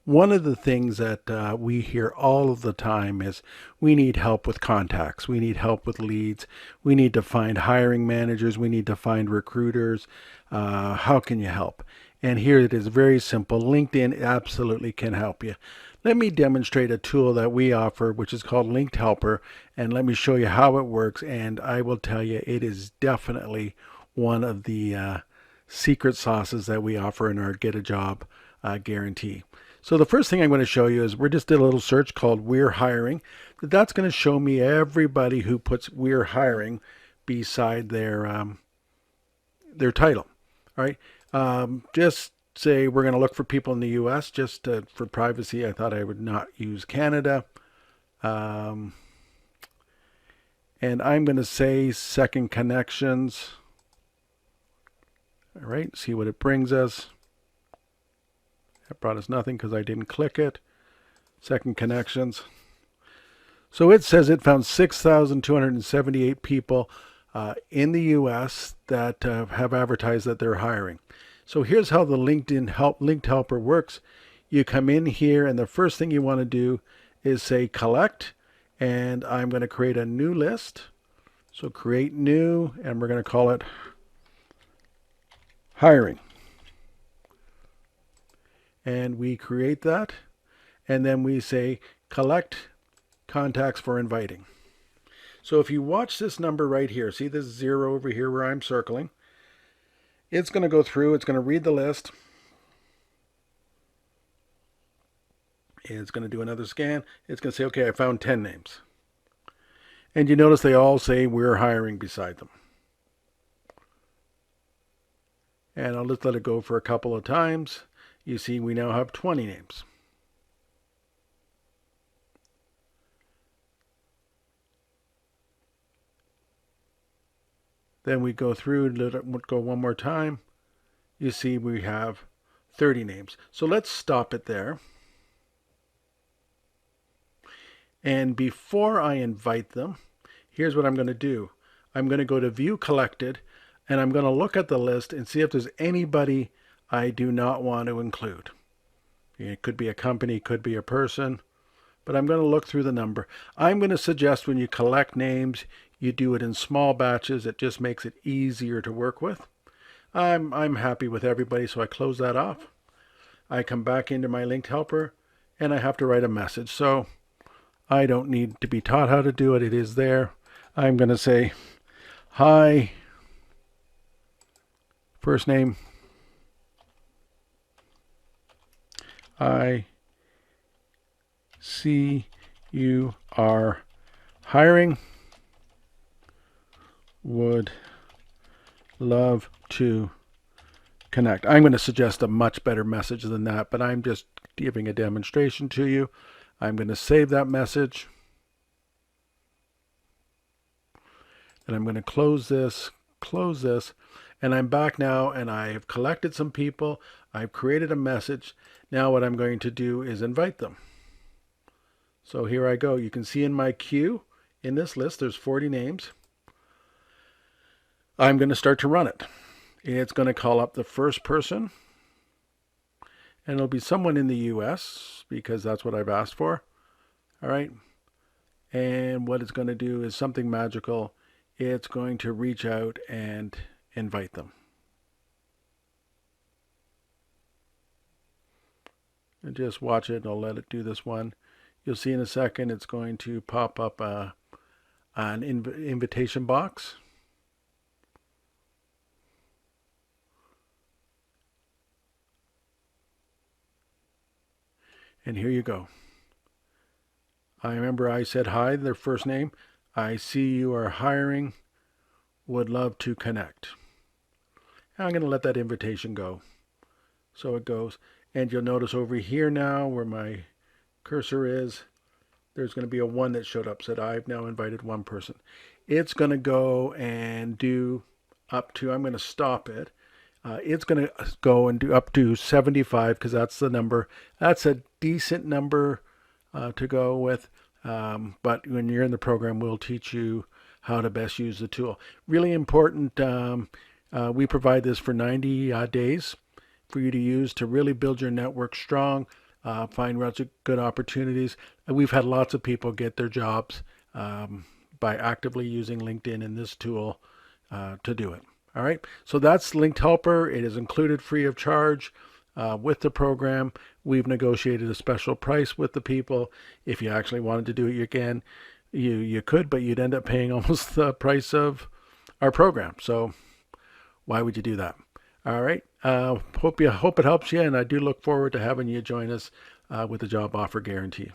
One of the things that we hear all of the time is we need help with contacts. We need help with leads. We need to find hiring managers. We need to find recruiters. How can you help? And here it is very simple. LinkedIn absolutely can help you. Let me demonstrate a tool that we offer, which is called Linked Helper, and let me show you how it works. And I will tell you, it is definitely one of the secret sauces that we offer in our Get a Job guarantee. So the first thing I'm going to show you is we just did a little search called We're Hiring. That's going to show me everybody who puts We're Hiring beside their title. All right. Just say we're going to look for people in the U.S. Just for privacy, I thought I would not use Canada. And I'm going to say Second Connections. All right. See what it brings us. That brought us nothing because I didn't click it. Second Connections. So it says it found 6,278 people in the U.S. that have advertised that they're hiring. So here's how the Linked Helper works. You come in here, and the first thing you want to do is say collect, and I'm going to create a new list. So create new, and we're going to call it hiring. And we create that, and then we say collect contacts for inviting. So if you watch this number right here, see this 0 over here where I'm circling, it's going to go through, it's going to read the list, it's going to do another scan, it's going to say, okay, I found 10 names. And you notice they all say we're hiring beside them. And I'll just let it go for a couple of times. You see we now have 20 names. Then we go through, let it go one more time. You see we have 30 names. So let's stop it there. And before I invite them, here's what I'm going to do. I'm going to go to View Collected, and I'm going to look at the list and see if there's anybody I do not want to include. It could be a company, could be a person, but I'm going to look through the number. I'm going to suggest when you collect names, you do it in small batches. It just makes it easier to work with. I'm happy with everybody, so I close that off. I come back into my Linked Helper, and I have to write a message. So I don't need to be taught how to do it. It is there. I'm going to say, hi, first name, I see you are hiring. Would love to connect. I'm going to suggest a much better message than that, but I'm just giving a demonstration to you. I'm going to save that message. And I'm going to close this, and I'm back now, and I have collected some people. I've created a message. Now what I'm going to do is invite them. So here I go. You can see in my queue, in this list, there's 40 names. I'm going to start to run it. It's going to call up the first person, and it'll be someone in the US because that's what I've asked for. All right. And what it's going to do is something magical. It's going to reach out and invite them. And just watch it. I'll let it do this one. You'll see in a second it's going to pop up an invitation box. And here you go. I remember I said hi, their first name. I see you are hiring. Would love to connect. And I'm going to let that invitation go. So it goes. And you'll notice over here now where my cursor is, there's going to be a 1 that showed up, said I've now invited one person. It's going to go and do up to, I'm going to stop it. It's going to go and do up to 75 because that's the number. That's a decent number to go with. But when you're in the program, we'll teach you how to best use the tool. Really important. We provide this for 90 days for you to use to really build your network strong. find lots of good opportunities. And we've had lots of people get their jobs by actively using LinkedIn and this tool to do it. All right, so that's Linked Helper. It is included free of charge with the program. We've negotiated a special price with the people. If you actually wanted to do it again, you could, but you'd end up paying almost the price of our program. So why would you do that? All right. Hope it helps you, and I do look forward to having you join us with the job offer guarantee.